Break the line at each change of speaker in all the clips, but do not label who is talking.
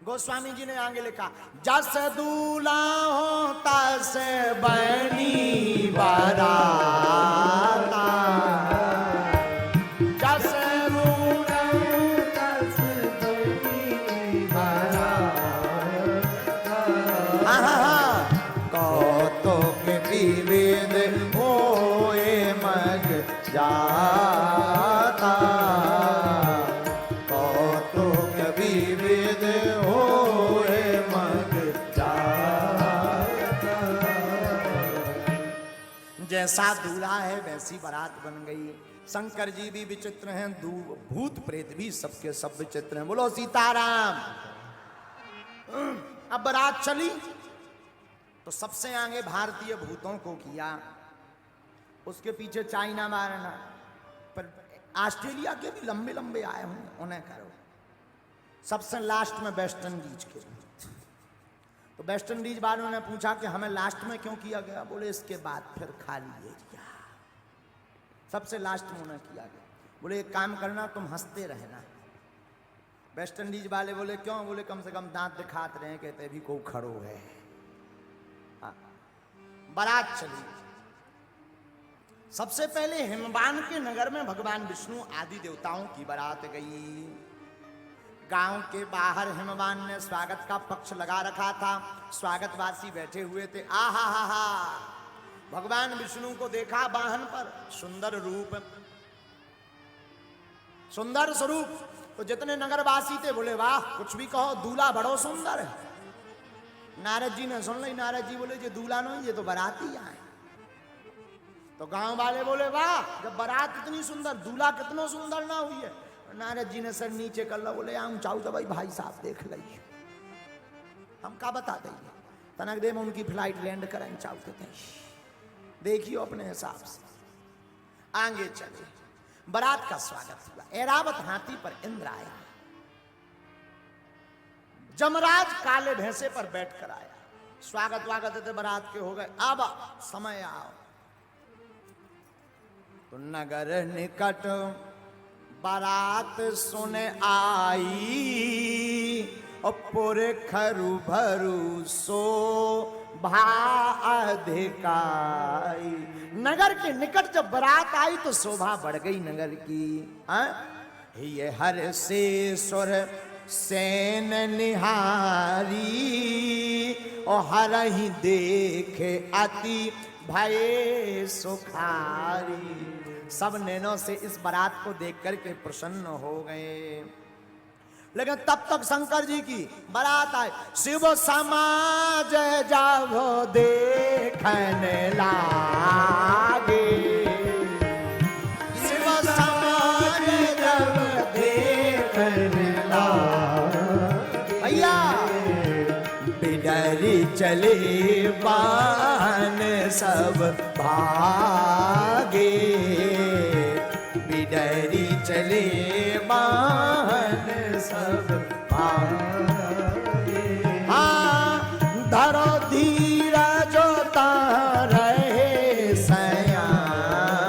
गोस्वामी जी ने आगे लिखा, जस दूल्हा हो तस बनी बाराता, जस दूल्हा हो तस बनी बाराता। कौतुक विविध होए मग जाता, कौतुक विविध होए मग जाता। जैसा दूल्हा है वैसी बारात बन गई। शंकर जी भी विचित्र हैं, भूत प्रेत भी सबके सब विचित्र हैं। बोलो सीताराम। अब बारात चली तो सबसे आगे भारतीय भूतों को किया, उसके पीछे चाइना मारना, पर ऑस्ट्रेलिया के भी लंबे लंबे आए होंगे, उन्हें करो। सबसे लास्ट में वेस्ट इंडीज के, तो वेस्ट इंडीज वालों ने पूछा कि हमें लास्ट में क्यों किया गया? बोले इसके बाद फिर खाली एरिया, सबसे लास्ट में उन्हें किया गया। बोले एक काम करना, तुम हंसते रहना। वेस्ट इंडीज वाले बोले क्यों? बोले कम से कम दांत दिखाते रहे, कहते भी को खड़ो है। बारात चली। सबसे पहले हिमवान के नगर में भगवान विष्णु आदि देवताओं की बारात गई। गांव के बाहर हिमवान ने स्वागत का पक्ष लगा रखा था, स्वागतवासी बैठे हुए थे। आहा हा हा, भगवान विष्णु को देखा वाहन पर, सुंदर रूप, सुंदर स्वरूप। तो जितने नगरवासी थे बोले वाह, कुछ भी कहो, दूल्हा बड़ो सुंदर है। नारद जी ने सुन ली, नारद जी बोले ये दूल्हा नहीं, ये तो बाराती आए। तो गांव वाले बोले वाह, जब बारात इतनी सुंदर, दूल्हा कितना सुंदर ना हुई है। नारद जी ने सर नीचे कर लो, बोले हम चाहू तो भाई साहब देख लीजिए, हम का बता देंगे। तनक दे में उनकी फ्लाइट लैंड करें चाहते थे, देखियो अपने हिसाब से। आगे चले, बारात का स्वागत हुआ। ऐरावत हाथी पर इंद्र आया, जमराज काले भैंसे पर बैठकर आया। स्वागत वागत थे बारात के हो गए। अब समय आओ तो नगर निकट बारात सुन आई, और पुर खरु भरु सो भा अधिकाई। नगर के निकट जब बारात आई तो शोभा बढ़ गई नगर की। ये हर से सुर सेन निहारी, और हर ही देखे अति भय सुखारी। सब नैनों से इस बारात को देख करके प्रसन्न हो गए। लेकिन तब तक शंकर जी की बारात आई। शिव समाज जब देखने लागे, शिव समाज जब देखने लागे, भैया बिडरी चले बान सब भागे, बिडरी चले बान सब भागे। हाँ, धरो धीरज रहे सयाने,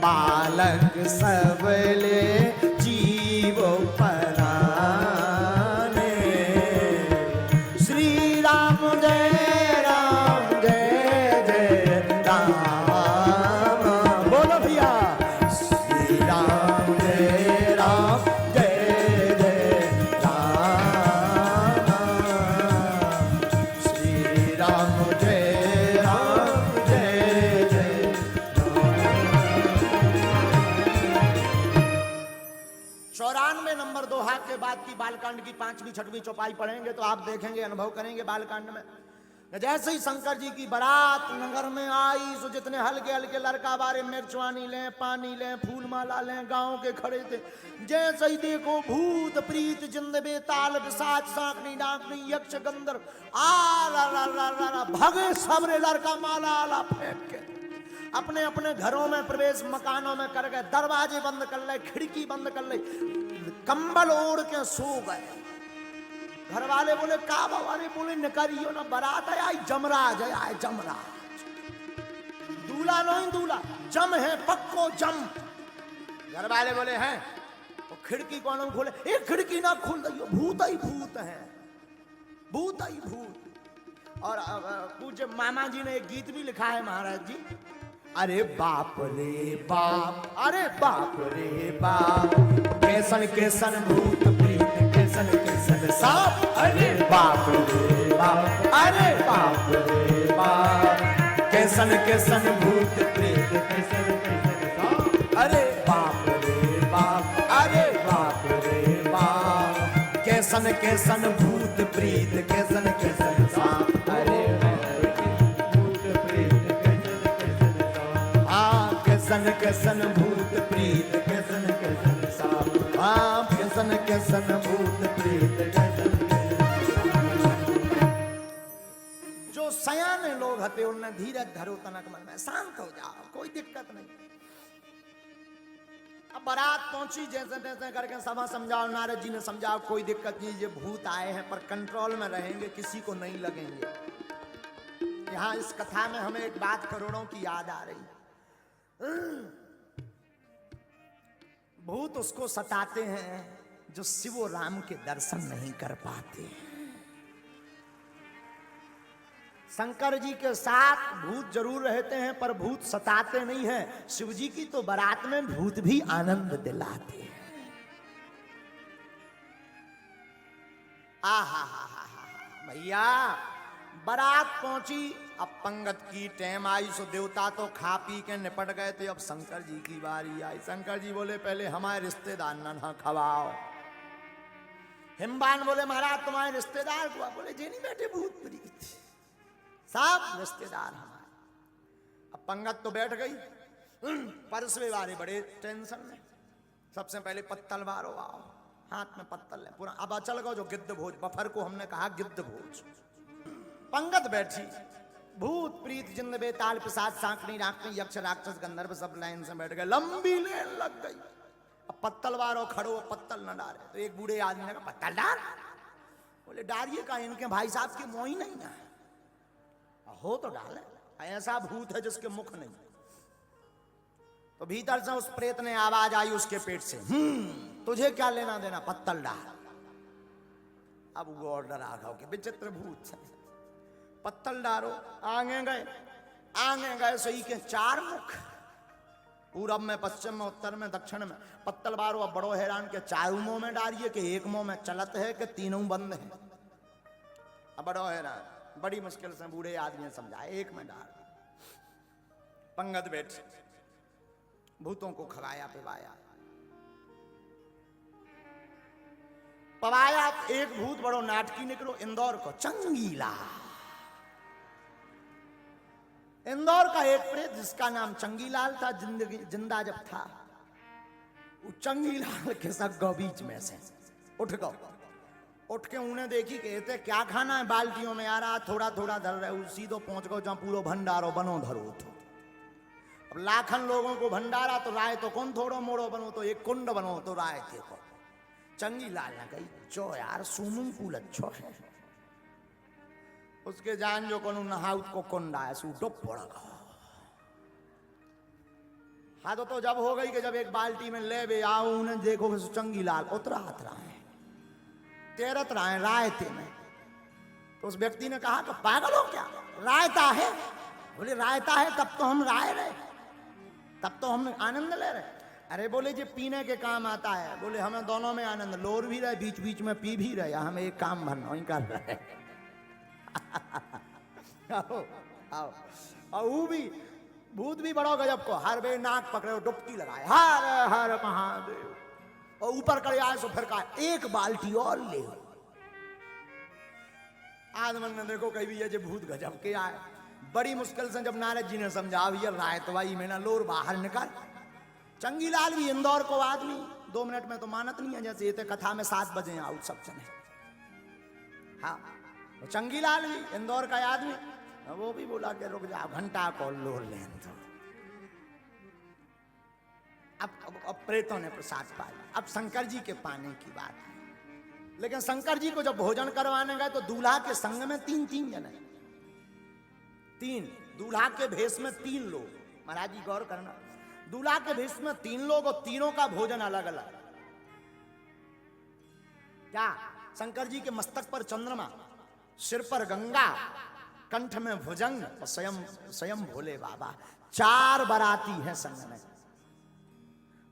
बालक सबले जीव पराने। श्री राम जय राम, जय जय राम। बोलो भैया, श्री राम जय राम, जय जय राम। श्री राम जय राम, जय जय राम। 94 नंबर दोहा के बाद की बालकांड की 5वीं 6वीं चौपाई पढ़ेंगे तो आप देखेंगे, अनुभव करेंगे बालकांड में। जैसे ही शंकर जी की बारात नगर में आई, सो जितने हल्के हल्के लड़का बारे मिर्चवानी लें, पानी लें, फूल माला लें, गांव के खड़े थे। जैसे ही देखो भूत प्रीत जिंद बेताल पिशाच सांकनी डाकनी यक्ष गंधर्व आ भगे सबरे लड़का माला आला फेंक के अपने अपने घरों में प्रवेश, मकानों में कर गए। दरवाजे बंद कर ले, खिड़की बंद कर ले, कंबल ओढ़ के सो गए। घर वाले बोले का भवानी? बोले निकरियो ना, बारात है आई, जमराज है आए, जमराज। दूल्हा नहीं दूल्हा, जम है पक्को जम। घर वाले बोले हैं तो खिड़की कौन खोले, एक खिड़की ना खोल रही, भूत ही भूत है, भूत ही भूत। और पूज्य मामा जी ने एक गीत भी लिखा है महाराज जी, अरे बाप रे बाप, अरे बाप रे बाप, कैसन कैसन भूत प्रेत, कैसन कैसन सांप, अरे बाप रे बाप, अरे बाप रे बाप, कैसन कैसन भूत प्रेत, कैसन कैसन सांप, अरे बाप रे बाप, अरे बाप रे बाप, कैसन कैसन भूत प्रेत, कैसन कैसन सांप, अरे कैसन कैसन भूत प्रेत, कैसन कैसन सांप, हाँ कैसन कैसन भूत प्रेत, कैसन जो सयाने लोग हते उनने धीरज धरो तनक मन में, शांत हो जाओ, कोई दिक्कत नहीं। अब बारात पहुंची, जैसे तैसे करके सभा समझाओ, नारद जी ने समझाओ कोई दिक्कत नहीं, ये भूत आए हैं पर कंट्रोल में रहेंगे, किसी को नहीं लगेंगे। यहाँ इस कथा में हमें एक बात करोड़ों की याद आ रही, भूत उसको सताते हैं जो शिव और राम के दर्शन नहीं कर पाते। शंकर जी के साथ भूत जरूर रहते हैं पर भूत सताते नहीं हैं। शिव जी की तो बारात में भूत भी आनंद दिलाते हैं। आहा हा हा हा भैया, बारात पहुंची, अब पंगत की टाइम आई, सो देवता तो खा पी के निपट गए थे, अब शंकर जी की बारी आई। शंकर जी बोले पहले हमारे रिश्तेदार ना खवाओ। हिमबान बोले महाराज तुम्हारे रिश्तेदार को, बोले जे नहीं बैठे भूत प्रीत, सब रिश्तेदार हमारे। अब पंगत तो बैठ गई, परसवे वाले बड़े टेंशन में, सबसे पहले पत्तल बारो आओ, हाथ में पत्तल है पूरा। अब चल गो जो गिद्ध भोज, बफर को हमने कहा गिद्ध भोज। पंगत बैठी, भूत प्रीत जिंद बेताल पिशाच सांकनी राकनी यक्ष राक्षस गंधर्व सब लाइन से बैठ गए, लंबी लेन लग गई। अब पत्तल वारो खड़ो, पत्तल न डाले, तो एक बूढ़े आदमी ने कहा पत्तल डाल। बोले डालिए का, इनके भाई साहब की मोही नहीं है, हो तो डाले, ऐसा भूत है जिसके मुख नहीं। तो भीतर से उस प्रेत ने आवाज आई उसके पेट से, तुझे क्या लेना देना, पत्तल डाल। अब वो ऑर्डर आ गया कि विचित्र भूत है, पत्तल डालो। आगे गए सही के चार मुख, पूरब में, पश्चिम में, उत्तर में, दक्षिण में। पत्तल बारो, अब बड़ो हैरान के चारों मुंह में डालिए कि एक मुंह में चलत है कि तीनों बंद है। अब बड़ो हैरान, बड़ी मुश्किल से बूढ़े आदमी ने समझाया एक में डाल। पंगत बैठ, भूतों को खवाया पिवाया, पवाया। एक भूत बड़ो नाटकी निकलो, इंदौर को चंगीला। इंदौर का एक प्रेत जिसका नाम चंगीलाल था, जिंदा जब था, वो चंगीलाल के सब गौ बीच में से उठ गो, उठ के उन्हें देखी, कहते क्या खाना है, बाल्टियों में आ रहा, थोड़ा थोड़ा धर रहे, उसी तो पहुंच गो जहां पूरा भंडारो बनो धरो। तो अब लाखन लोगों को भंडारा, तो राय तो कौन थोड़ो मोड़ो बनो, तो एक कुंड बनो तो राय थे को। चंगीलाल ने कही जो यार स्विमिंग पूल अच्छो है, उसके जान जो कोनु नहाउत को कुंड आया, सू डुब पड़ गया। हाँ तो जब हो गई कि जब एक बाल्टी में ले बे आओ, उन्हें देखो कि चंगीलाल उतरा है, तैरत रहा है रायते में। तो उस व्यक्ति ने कहा कि पागल हो क्या, रायता है? बोले रायता है तब तो हम राय रहे, तब तो हम आनंद ले रहे। अरे बोले जी पीने के काम आता है। बोले हमें दोनों में आनंद, लोर भी रहे, बीच बीच में पी भी रहे, हम एक काम भरना ही कर रहे। आओ आओ, और वो भी भूत भी बड़ो गजब को, हर बे नाक पकड़े डुबकी लगाए, हर हर महादेव, और ऊपर करे आए सो फिर कहा एक बाल्टी और ले। आदमन ने देखो कहीं भी ये भूत गजब के आए। बड़ी मुश्किल से जब नारद जी ने समझा ये रायतवाई में ना लोर बाहर निकाल। चंगीलाल भी इंदौर को आदमी 2 मिनट में तो मानत नहीं है, जैसे ये तो कथा में 7 बजे आउट सब चले। हाँ तो चंगीलाल भी इंदौर का आदमी, वो भी बोला कि रुक जाओ घंटा को लोर ले। अब प्रेतों ने प्रसाद पाया। अब शंकर जी के पाने की बात है, लेकिन शंकर जी को जब भोजन करवाने गए तो दूल्हा के संग में 3 जने, 3 दूल्हा के भेष में 3 लोग। महाराज जी गौर करना, दूल्हा के भेष में 3 लोग और तीनों का भोजन अलग अलग। क्या? शंकर जी के मस्तक पर चंद्रमा, सिर पर गंगा, कंठ में भुजंग और स्वयं स्वयं भोले बाबा। 4 बाराती हैं संग में,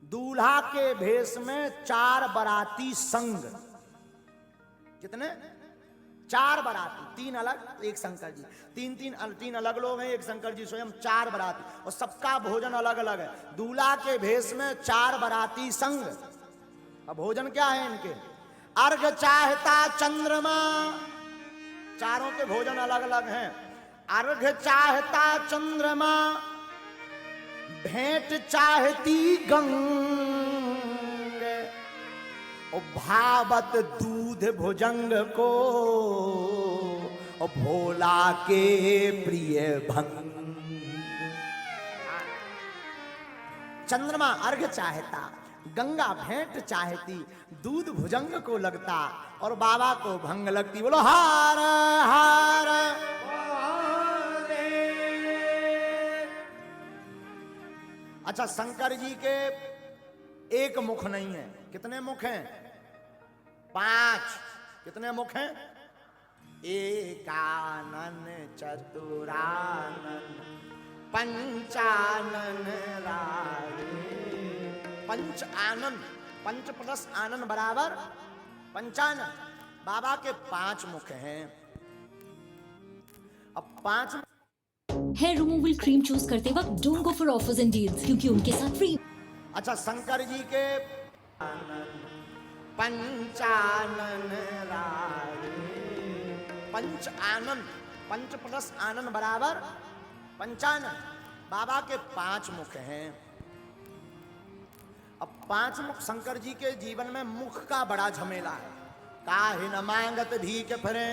दूल्हा के भेष में 4 बाराती संग। कितने? 4 बाराती, 3 अलग, एक शंकर जी। तीन अलग लोग हैं, एक शंकर जी स्वयं। 4 बाराती और सबका भोजन अलग अलग है। दूल्हा के भेष में 4 बाराती संग। अब भोजन क्या है इनके? अर्घ चाहता चंद्रमा, चारों के भोजन अलग अलग हैं। अर्घ चाहता चंद्रमा, भेंट चाहती गंगे, और भावत दूध भुजंग को, और भोला के प्रिय भंग। चंद्रमा अर्घ चाहता, गंगा भेंट चाहती, दूध भुजंग को लगता और बाबा को भंग लगती। बोलो हार हार। अच्छा, शंकर जी के एक मुख नहीं है, कितने मुख हैं? 5। कितने मुख हैं? एकानन चतुरानन पंचानन राये। पंच आनन, पंच प्लस आनन बराबर पंचानन। बाबा के 5 मुख हैं। अब 5
हेयर रिमूवल क्रीम चूज करते वक्त don't go for offers and deals, क्योंकि उनके साथ फ्री।
अच्छा, शंकर जी के पंचानन राये। पंच आनन, पंच प्लस आनन बराबर पंचानन। बाबा के 5 मुख हैं। अब 5 मुख शंकर जी के जीवन में मुख का बड़ा झमेला है। काहे न मांगत भीख फिरे,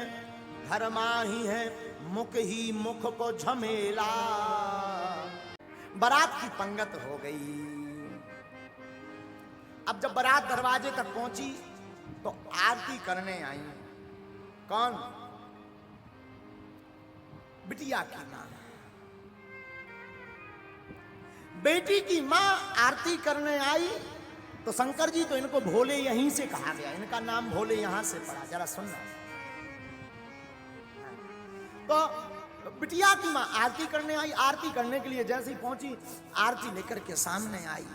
घर माही है मुख ही मुख को झमेला। बारात की पंगत हो गई। अब जब बारात दरवाजे तक पहुंची तो आरती करने आई। कौन? बिटिया की मां। बेटी की मां आरती करने आई तो शंकर जी तो इनको भोले यहीं से कहा गया, इनका नाम भोले यहां से पड़ा। जरा सुनना। तो बिटिया की मां आरती करने आई। आरती करने के लिए जैसे ही पहुंची, आरती लेकर के सामने आई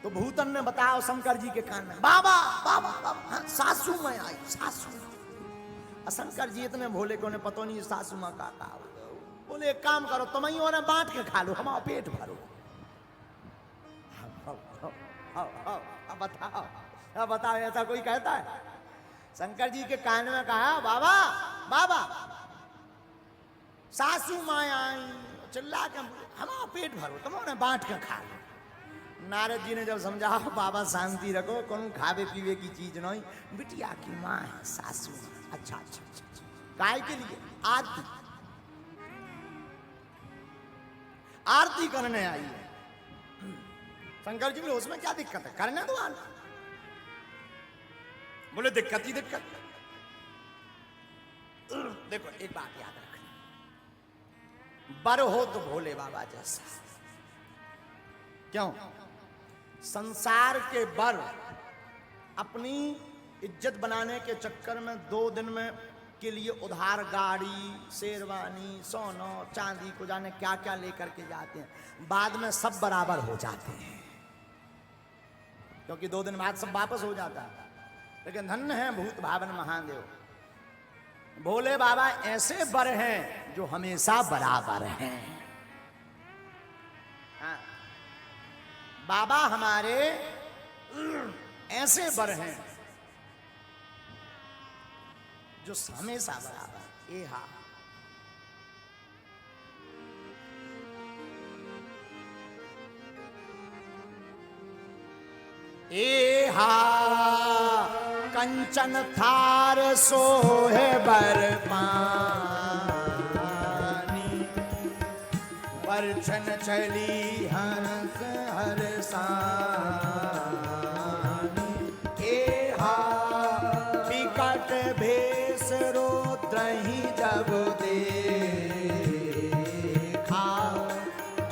तो भूतन ने बताया शंकर जी के कान में, बाबा बाबा बाबा। हाँ, सासू में आई, सासू। शंकर जी इतने भोले को ने पता नहीं सासू मां का कहा। बोले एक काम करो, तुम ही और बांट के खा लो, हमारा पेट भरो। अब बताओ, अब बताओ, ऐसा कोई कहता है? शंकर जी के कान में कहा, बाबा बाबा। सासू माँ आई, चिल्ला के हमारा पेट भरो, तुम बांट के खा लो। नारद जी ने जब समझाओ, बाबा शांति रखो, कौन खावे पीवे की चीज नहीं, बिटिया की माँ है सासू। अच्छा अच्छा अच्छा, काय के लिए? आरती, आरती करने आई है। शंकर जी बोले उसमें क्या दिक्कत है, करने दो आरती। बोले दिक्कत ही दिक्कत। देखो एक बात याद रखना, बर हो तो भोले बाबा जैसा। क्यों? संसार के बर अपनी इज्जत बनाने के चक्कर में 2 दिन में के लिए उधार गाड़ी, शेरवानी, सोना, चांदी को जाने क्या क्या लेकर के जाते हैं। बाद में सब बराबर हो जाते हैं, क्योंकि 2 दिन बाद सब वापस हो जाता है। लेकिन धन्य है भूत भावन महादेव, भोले बाबा ऐसे बर हैं जो हमेशा बराबर हैं। हाँ, बाबा हमारे ऐसे बर हैं जो हमेशा बराबर। ए हा, ए हा कंचन थार सोहे बर पानी, परछन चली हंस हर सानी। ए हा विकट भेष रोद्रहि जब देखा,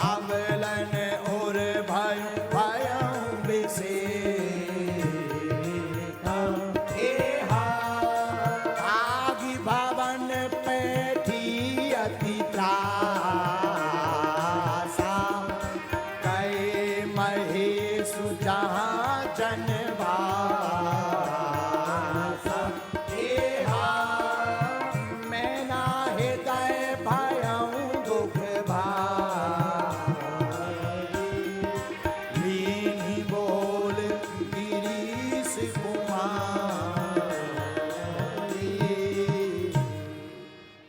अवलन और भय भयं विषेका। कुमारी।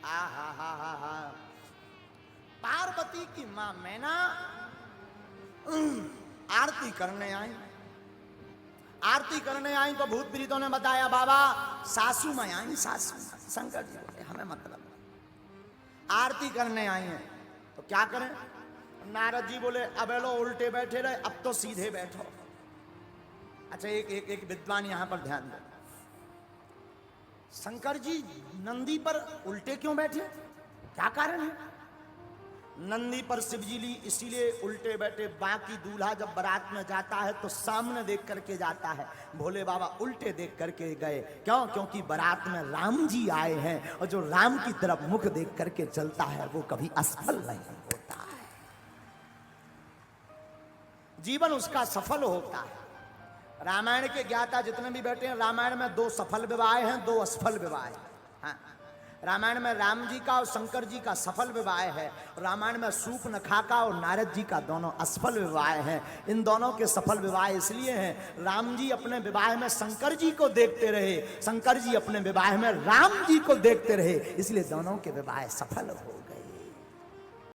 आहा हा हा हा। पार्वती की मां मैना आरती करने आई। आरती करने आई तो भूत प्रीतों ने बताया बाबा सासू में आई, सासू मां। शंकर जी बोले हमें मतलब आरती करने आई हैं तो क्या करें। नारद जी बोले अब लो उल्टे बैठे रहे, अब तो सीधे बैठो। अच्छा एक एक एक विद्वान यहां पर ध्यान दो। शंकर जी नंदी पर उल्टे क्यों बैठे, क्या कारण है। नंदी पर शिवजी ली इसीलिए उल्टे बैठे। बाकी दूल्हा जब बारात में जाता है तो सामने देख करके जाता है, भोले बाबा उल्टे देख करके गए। क्यों, क्योंकि बारात में राम जी आए हैं और जो राम की तरफ मुख देख करके चलता है वो कभी असफल नहीं होता है, जीवन उसका सफल होता है। रामायण के ज्ञाता जितने भी बैठे हैं, रामायण में 2 सफल विवाह हैं, 2 असफल विवाह हैं। हाँ, रामायण में राम जी का और शंकर जी का सफल विवाह है। रामायण में सूर्पनखा का और नारद जी का दोनों असफल विवाह हैं। इन दोनों के सफल विवाह इसलिए हैं, राम जी अपने विवाह में शंकर जी को देखते रहे, शंकर जी अपने विवाह में राम जी को देखते रहे, इसलिए दोनों के विवाह सफल हो गए।